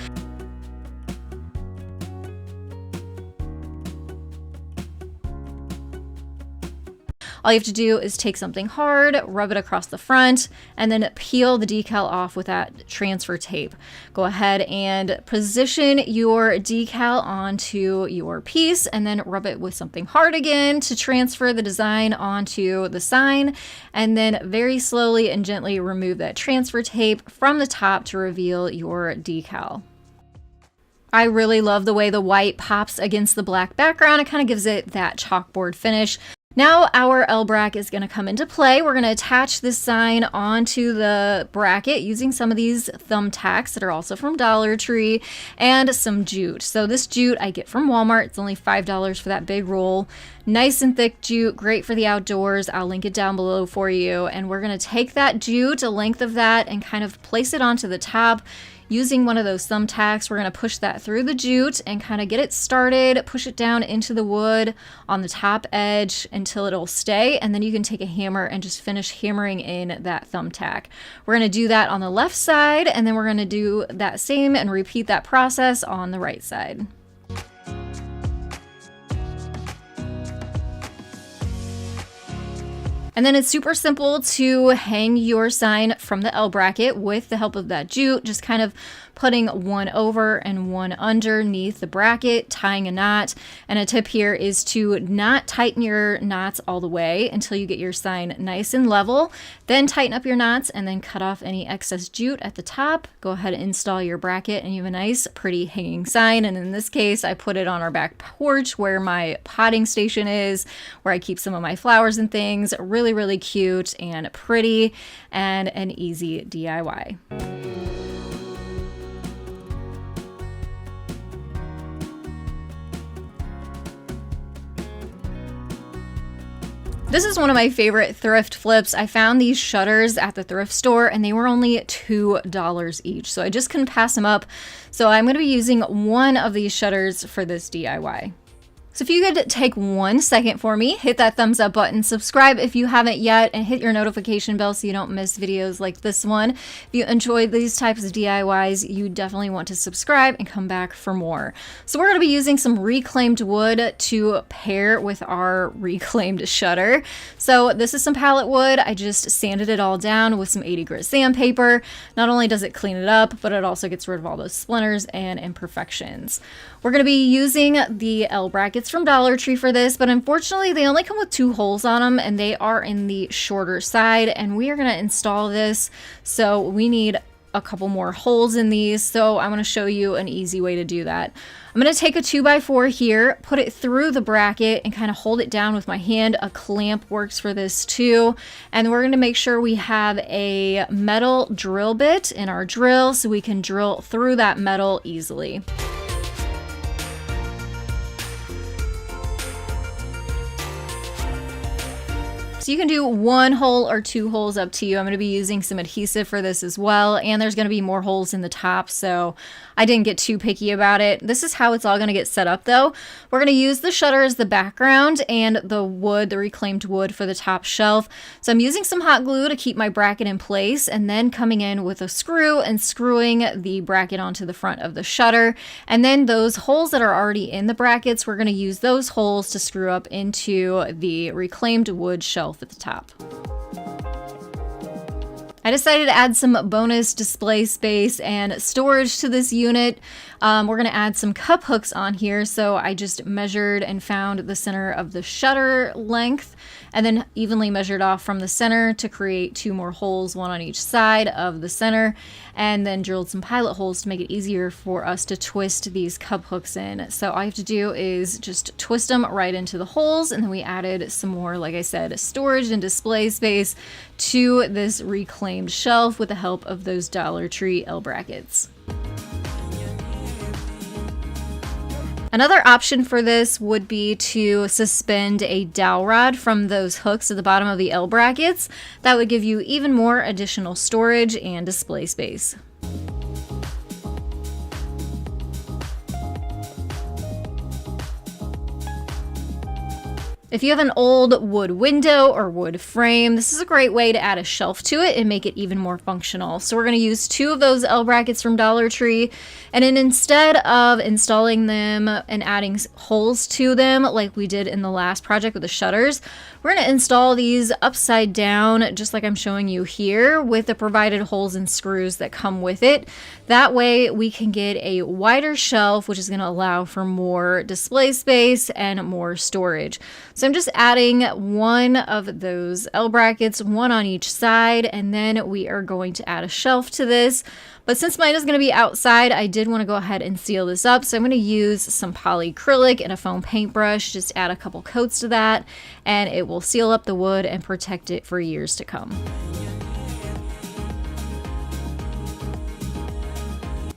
All you have to do is take something hard, rub it across the front, and then peel the decal off with that transfer tape. Go ahead and position your decal onto your piece, and then rub it with something hard again to transfer the design onto the sign, and then very slowly and gently remove that transfer tape from the top to reveal your decal. I really love the way the white pops against the black background. It kind of gives it that chalkboard finish. Now our L-bracket is going to come into play. We're going to attach this sign onto the bracket using some of these thumbtacks that are also from Dollar Tree and some jute. So this jute I get from Walmart. It's only $5 for that big roll. Nice and thick jute, great for the outdoors. I'll link it down below for you. And we're going to take that jute, a length of that, and kind of place it onto the top. Using one of those thumbtacks, we're going to push that through the jute and kind of get it started, push it down into the wood on the top edge until it'll stay, and then you can take a hammer and just finish hammering in that thumbtack. We're going to do that on the left side, and then we're going to do that same and repeat that process on the right side. And then it's super simple to hang your sign from the L bracket with the help of that jute, just kind of putting one over and one underneath the bracket, tying a knot. And a tip here is to not tighten your knots all the way until you get your sign nice and level. Then tighten up your knots and then cut off any excess jute at the top. Go ahead and install your bracket and you have a nice, pretty hanging sign. And in this case, I put it on our back porch where my potting station is, where I keep some of my flowers and things. Really, really cute and pretty and an easy DIY. This is one of my favorite thrift flips. I found these shutters at the thrift store and they were only $2 each. So I just couldn't pass them up. So I'm going to be using one of these shutters for this DIY. So if you could take 1 second for me, hit that thumbs up button, subscribe if you haven't yet, and hit your notification bell so you don't miss videos like this one. If you enjoy these types of DIYs, you definitely want to subscribe and come back for more. So we're going to be using some reclaimed wood to pair with our reclaimed shutter. So this is some pallet wood. I just sanded it all down with some 80 grit sandpaper. Not only does it clean it up, but it also gets rid of all those splinters and imperfections. We're going to be using the L brackets from Dollar Tree for this, but unfortunately they only come with 2 holes on them and they are in the shorter side, and we are going to install this, so we need a couple more holes in these. So I want to show you an easy way to do that. I'm going to take a 2x4 here, put it through the bracket and kind of hold it down with my hand. A clamp works for this too. And we're going to make sure we have a metal drill bit in our drill so we can drill through that metal easily. So you can do 1 hole or 2 holes, up to you. I'm going to be using some adhesive for this as well, and there's going to be more holes in the top, so I didn't get too picky about it. This is how it's all going to get set up though. We're going to use the shutter as the background and the wood, the reclaimed wood, for the top shelf. So I'm using some hot glue to keep my bracket in place, and then coming in with a screw and screwing the bracket onto the front of the shutter. And then those holes that are already in the brackets, we're going to use those holes to screw up into the reclaimed wood shelf at the top. I decided to add some bonus display space and storage to this unit. We're going to add some cup hooks on here, so I just measured and found the center of the shutter length and then evenly measured off from the center to create 2 more holes, 1 on each side of the center, and then drilled some pilot holes to make it easier for us to twist these cup hooks in. So all you have to do is just twist them right into the holes, and then we added some more, like I said, storage and display space to this reclaimed shelf with the help of those Dollar Tree L brackets. Another option for this would be to suspend a dowel rod from those hooks at the bottom of the L brackets. That would give you even more additional storage and display space. If you have an old wood window or wood frame, this is a great way to add a shelf to it and make it even more functional. So we're going to use 2 of those L brackets from Dollar Tree, and then instead of installing them and adding holes to them like we did in the last project with the shutters, we're going to install these upside down, just like I'm showing you here, with the provided holes and screws that come with it. That way we can get a wider shelf, which is going to allow for more display space and more storage. So So I'm just adding one of those L brackets, one on each side, and then we are going to add a shelf to this. But since mine is going to be outside, I did want to go ahead and seal this up. So I'm going to use some polyacrylic and a foam paintbrush, just add a couple coats to that, and it will seal up the wood and protect it for years to come.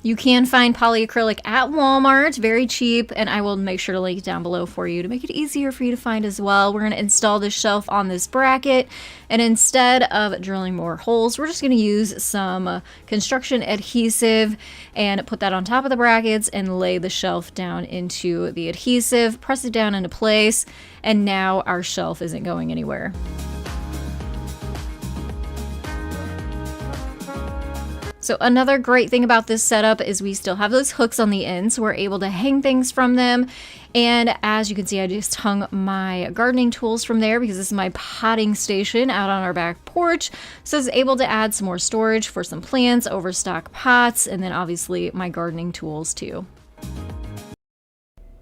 You can find polyacrylic at Walmart, very cheap, and I will make sure to link it down below for you to make it easier for you to find as well. We're going to install this shelf on this bracket, and instead of drilling more holes, we're just going to use some construction adhesive and put that on top of the brackets and lay the shelf down into the adhesive, press it down into place, and now our shelf isn't going anywhere. So another great thing about this setup is we still have those hooks on the end, so we're able to hang things from them. And as you can see, I just hung my gardening tools from there because this is my potting station out on our back porch. So I was able to add some more storage for some plants, overstock pots, and then obviously my gardening tools too.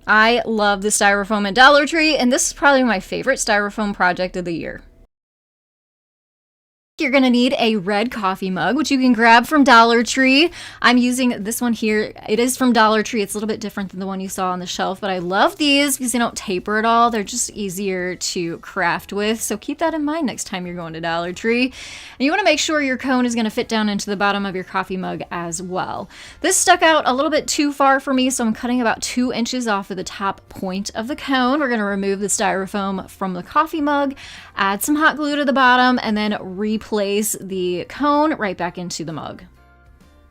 I love the styrofoam at Dollar Tree, and this is probably my favorite styrofoam project of the year. You're going to need a red coffee mug, which you can grab from Dollar Tree. I'm using this one here. It is from Dollar Tree. It's a little bit different than the one you saw on the shelf, but I love these because they don't taper at all. They're just easier to craft with. So keep that in mind next time you're going to Dollar Tree. And you want to make sure your cone is going to fit down into the bottom of your coffee mug as well. This stuck out a little bit too far for me, so I'm cutting about 2 inches off of the top point of the cone. We're going to remove the styrofoam from the coffee mug, add some hot glue to the bottom, and then replace the cone right back into the mug.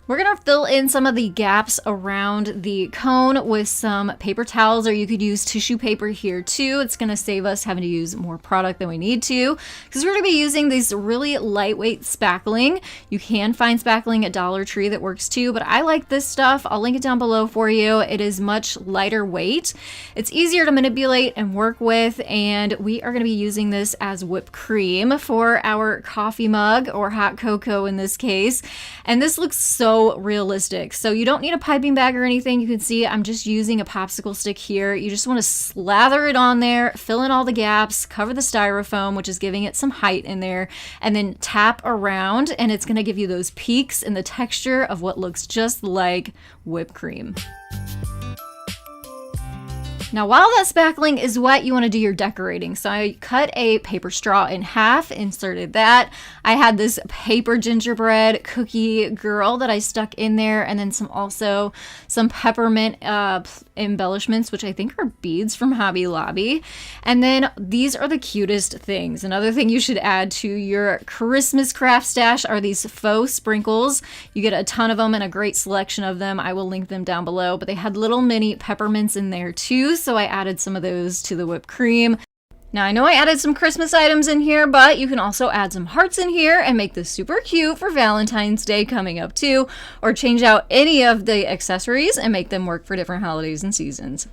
We're going to fill in some of the gaps around the cone with some paper towels, or you could use tissue paper here too. It's going to save us having to use more product than we need to, because we're going to be using these really lightweight spackling. You can find spackling at Dollar Tree that works too, but I like this stuff. I'll link it down below for you. It is much lighter weight. It's easier to manipulate and work with, and we are going to be using this as whipped cream for our coffee mug, or hot cocoa in this case. And this looks so realistic. So you don't need a piping bag or anything. You can see I'm just using a popsicle stick here. You just want to slather it on there, fill in all the gaps, cover the styrofoam, which is giving it some height in there, and then tap around, and it's going to give you those peaks in the texture of what looks just like whipped cream. Now, while that spackling is wet, you want to do your decorating. So I cut a paper straw in half, inserted that. I had this paper gingerbread cookie girl that I stuck in there, and then also some peppermint embellishments, which I think are beads from Hobby Lobby. And then these are the cutest things. Another thing you should add to your Christmas craft stash are these faux sprinkles. You get a ton of them and a great selection of them. I will link them down below, but they had little mini peppermints in there too, so I added some of those to the whipped cream. Now, I know I added some Christmas items in here, but you can also add some hearts in here and make this super cute for Valentine's Day coming up too, or change out any of the accessories and make them work for different holidays and seasons.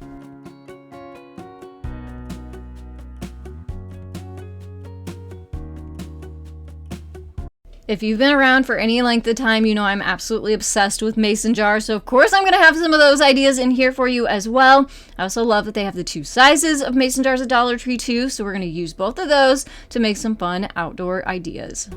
If you've been around for any length of time, you know I'm absolutely obsessed with mason jars, so of course I'm going to have some of those ideas in here for you as well. I also love that they have the 2 sizes of mason jars at Dollar Tree too, so we're going to use both of those to make some fun outdoor ideas.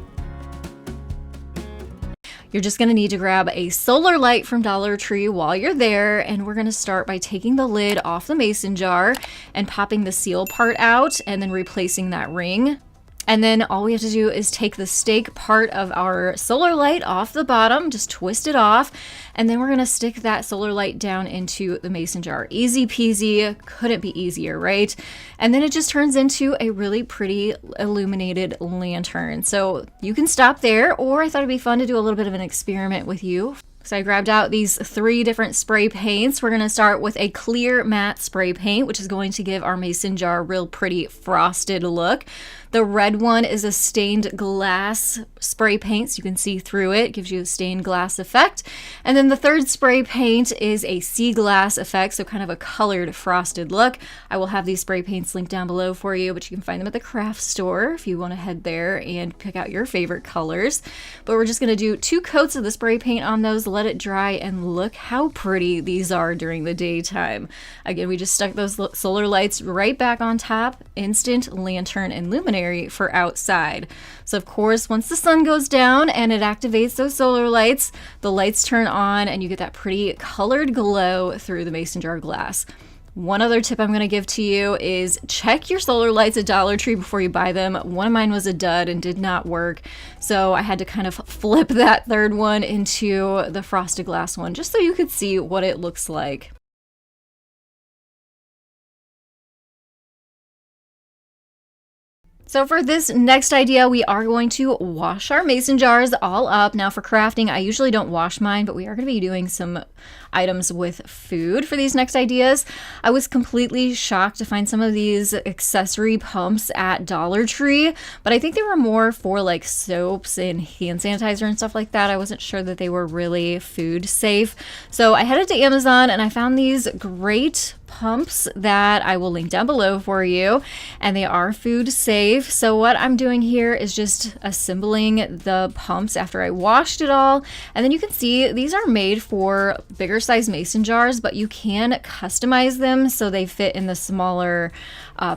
You're just going to need to grab a solar light from Dollar Tree while you're there, and we're going to start by taking the lid off the mason jar and popping the seal part out and then replacing that ring. And then all we have to do is take the stake part of our solar light off the bottom, just twist it off, and then we're going to stick that solar light down into the mason jar. Easy peasy, couldn't be easier, right? And then it just turns into a really pretty illuminated lantern. So you can stop there, or I thought it'd be fun to do a little bit of an experiment with you. So I grabbed out these 3 different spray paints. We're going to start with a clear matte spray paint, which is going to give our mason jar a real pretty frosted look. The red one is a stained glass spray paint, so you can see through it. It gives you a stained glass effect. And then the 3rd spray paint is a sea glass effect, so kind of a colored frosted look. I will have these spray paints linked down below for you, but you can find them at the craft store if you want to head there and pick out your favorite colors. But we're just going to do 2 coats of the spray paint on those let it dry, and look how pretty these are during the daytime. Again, we just stuck those solar lights right back on top, instant lantern and luminary for outside. So of course, once the sun goes down and it activates those solar lights, the lights turn on and you get that pretty colored glow through the mason jar glass. One other tip I'm going to give to you is check your solar lights at Dollar Tree before you buy them. One of mine was a dud and did not work, so I had to kind of flip that third one into the frosted glass one just so you could see what it looks like. So for this next idea, we are going to wash our mason jars all up. Now for crafting, I usually don't wash mine, but we are going to be doing some items with food for these next ideas. I was completely shocked to find some of these accessory pumps at Dollar Tree, but I think they were more for like soaps and hand sanitizer and stuff like that. I wasn't sure that they were really food safe. So I headed to Amazon and I found these great pumps that I will link down below for you, and they are food safe. So what I'm doing here is just assembling the pumps after I washed it all, and then you can see these are made for bigger size mason jars, but you can customize them so they fit in the smaller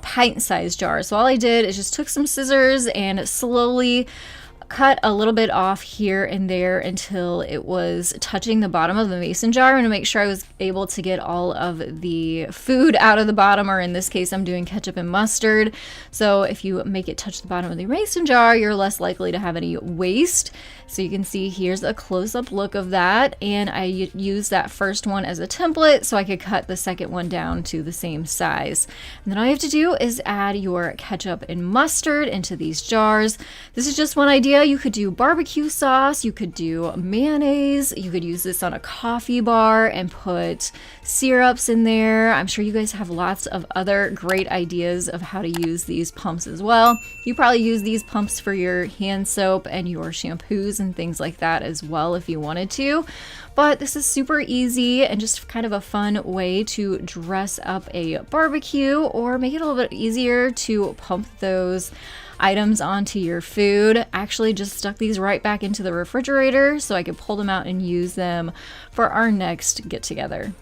pint size jars. So all I did is just took some scissors and slowly cut a little bit off here and there until it was touching the bottom of the mason jar, and to make sure I was able to get all of the food out of the bottom, or in this case I'm doing ketchup and mustard. So if you make it touch the bottom of the mason jar, you're less likely to have any waste. So you can see here's a close-up look of that, and I used that first one as a template so I could cut the second one down to the same size. And then all you have to do is add your ketchup and mustard into these jars. This is just one idea. You could do barbecue sauce, you could do mayonnaise, you could use this on a coffee bar and put syrups in there. I'm sure you guys have lots of other great ideas of how to use these pumps as well. You probably use these pumps for your hand soap and your shampoos and things like that as well if you wanted to. But this is super easy and just kind of a fun way to dress up a barbecue or make it a little bit easier to pump those items onto your food. I actually just stuck these right back into the refrigerator so I could pull them out and use them for our next get together.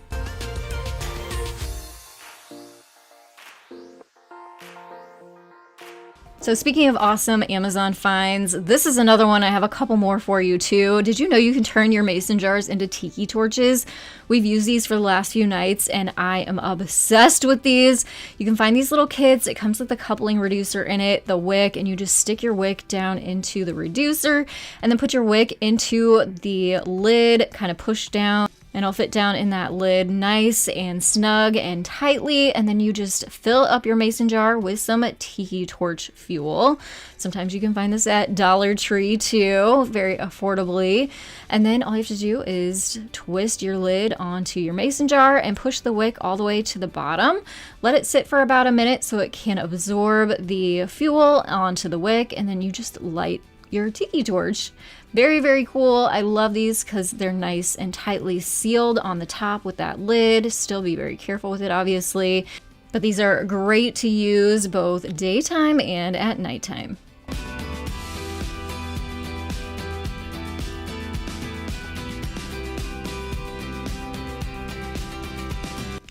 So speaking of awesome Amazon finds, this is another one. I have a couple more for you too. Did you know you can turn your mason jars into tiki torches? We've used these for the last few nights and I am obsessed with these. You can find these little kits. It comes with a coupling reducer in it, the wick, and you just stick your wick down into the reducer and then put your wick into the lid, kind of push down, and it'll fit down in that lid nice and snug and tightly, and then you just fill up your mason jar with some tiki torch fuel. Sometimes you can find this at Dollar Tree too, very affordably. And then all you have to do is twist your lid onto your mason jar and push the wick all the way to the bottom. Let it sit for about a minute so it can absorb the fuel onto the wick, and then you just light your tiki torch. Very, very cool. I love these because they're nice and tightly sealed on the top with that lid. Still be very careful with it, obviously. But these are great to use both daytime and at nighttime.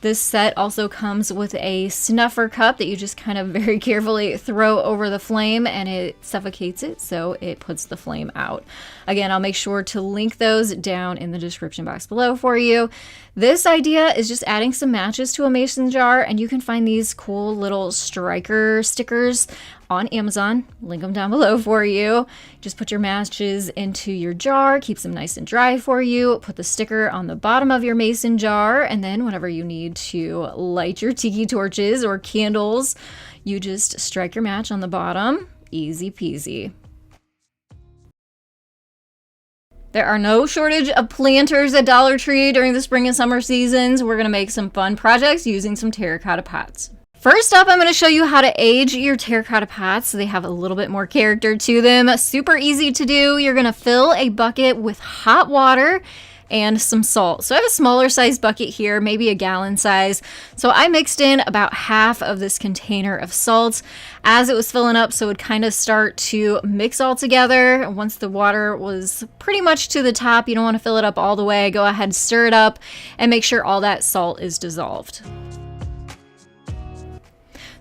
This set also comes with a snuffer cup that you just kind of very carefully throw over the flame and it suffocates it, so it puts the flame out. Again, I'll make sure to link those down in the description box below for you. This idea is just adding some matches to a mason jar, and you can find these cool little striker stickers on Amazon. Link them down below for you. Just put your matches into your jar, keeps them nice and dry for you. Put the sticker on the bottom of your mason jar, and then whenever you need to light your tiki torches or candles, you just strike your match on the bottom. Easy peasy. There are no shortage of planters at Dollar Tree during the spring and summer seasons. We're going to make some fun projects using some terracotta pots. First up, I'm going to show you how to age your terracotta pots so they have a little bit more character to them. Super easy to do. You're going to fill a bucket with hot water and some salt. So I have a smaller size bucket here, maybe a gallon size. So I mixed in about half of this container of salt as it was filling up, so it would kind of start to mix all together. Once the water was pretty much to the top, you don't want to fill it up all the way. Go ahead, stir it up, and make sure all that salt is dissolved.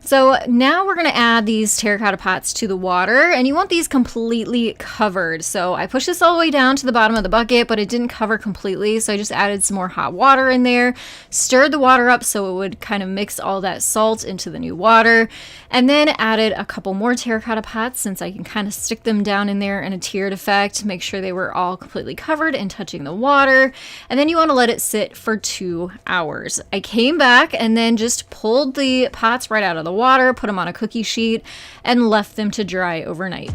So now we're going to add these terracotta pots to the water, and you want these completely covered. So I pushed this all the way down to the bottom of the bucket, but it didn't cover completely. So I just added some more hot water in there, stirred the water up so it would kind of mix all that salt into the new water, and then added a couple more terracotta pots since I can kind of stick them down in there in a tiered effect, make sure they were all completely covered and touching the water. And then you want to let it sit for 2 hours. I came back and then just pulled the pots right out of the water, put them on a cookie sheet, and left them to dry overnight.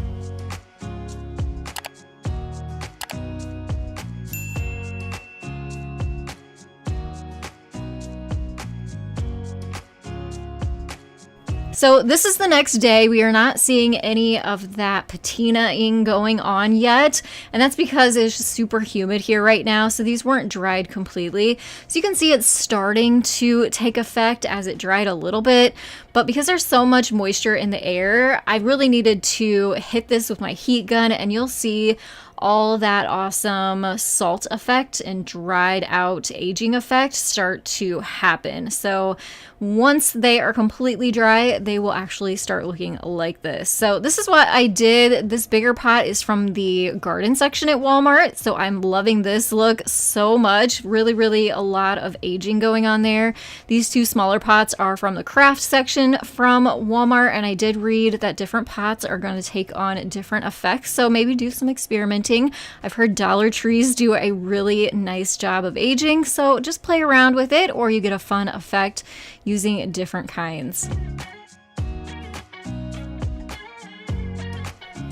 So this is the next day. We are not seeing any of that patinaing going on yet, and that's because it's just super humid here right now, so these weren't dried completely. So you can see it's starting to take effect as it dried a little bit, but because there's so much moisture in the air, I really needed to hit this with my heat gun, and you'll see all that awesome salt effect and dried out aging effect start to happen. So once they are completely dry, they will actually start looking like this. So this is what I did. This bigger pot is from the garden section at Walmart. So I'm loving this look so much. Really a lot of aging going on there. These two smaller pots are from the craft section from Walmart, and I did read that different pots are going to take on different effects. So maybe do some experimenting. I've heard Dollar Trees do a really nice job of aging, so just play around with it, or you get a fun effect using different kinds.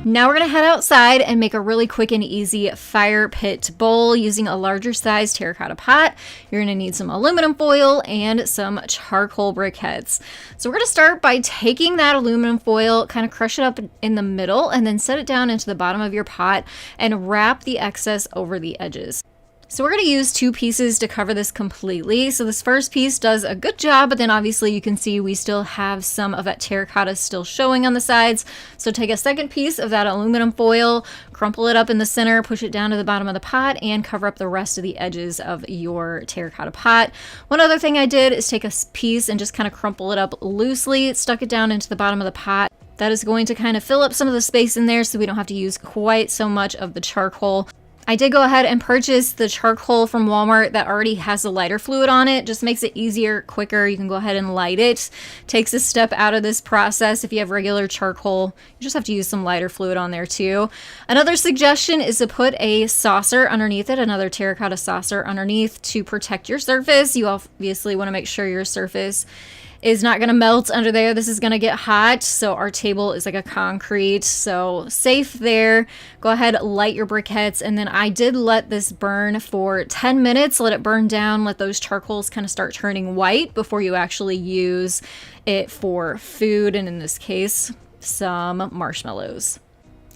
Now we're going to head outside and make a really quick and easy fire pit bowl using a larger size terracotta pot. You're going to need some aluminum foil and some charcoal briquettes. So we're going to start by taking that aluminum foil, kind of crush it up in the middle, and then set it down into the bottom of your pot and wrap the excess over the edges. So we're going to use 2 pieces to cover this completely. So this first piece does a good job, but then obviously you can see we still have some of that terracotta still showing on the sides. So take a second piece of that aluminum foil, crumple it up in the center, push it down to the bottom of the pot, and cover up the rest of the edges of your terracotta pot. One other thing I did is take a piece and just kind of crumple it up loosely, stuck it down into the bottom of the pot. That is going to kind of fill up some of the space in there so we don't have to use quite so much of the charcoal. I did go ahead and purchase the charcoal from Walmart that already has the lighter fluid on it. Just makes it easier, quicker. You can go ahead and light it. Takes a step out of this process. If you have regular charcoal, you just have to use some lighter fluid on there too. Another suggestion is to put a saucer underneath it, another terracotta saucer underneath to protect your surface. You obviously want to make sure your surface is not going to melt under there. This is going to get hot, so our table is like a concrete, so safe there. Go ahead, light your briquettes, and then I did let this burn for 10 minutes. Let it burn down, let those charcoals kind of start turning white before you actually use it for food, and in this case, some marshmallows.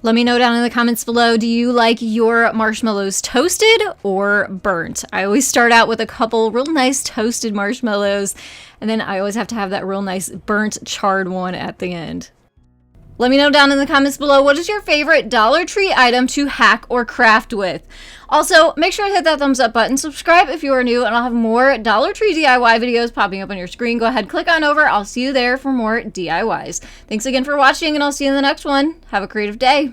Let me know down in the comments below, do you like your marshmallows toasted or burnt? I always start out with a couple real nice toasted marshmallows, and then I always have to have that real nice burnt charred one at the end. Let me know down in the comments below, what is your favorite Dollar Tree item to hack or craft with? Also, make sure to hit that thumbs up button, subscribe if you are new, and I'll have more Dollar Tree DIY videos popping up on your screen. Go ahead, click on over. I'll see you there for more DIYs. Thanks again for watching, and I'll see you in the next one. Have a creative day.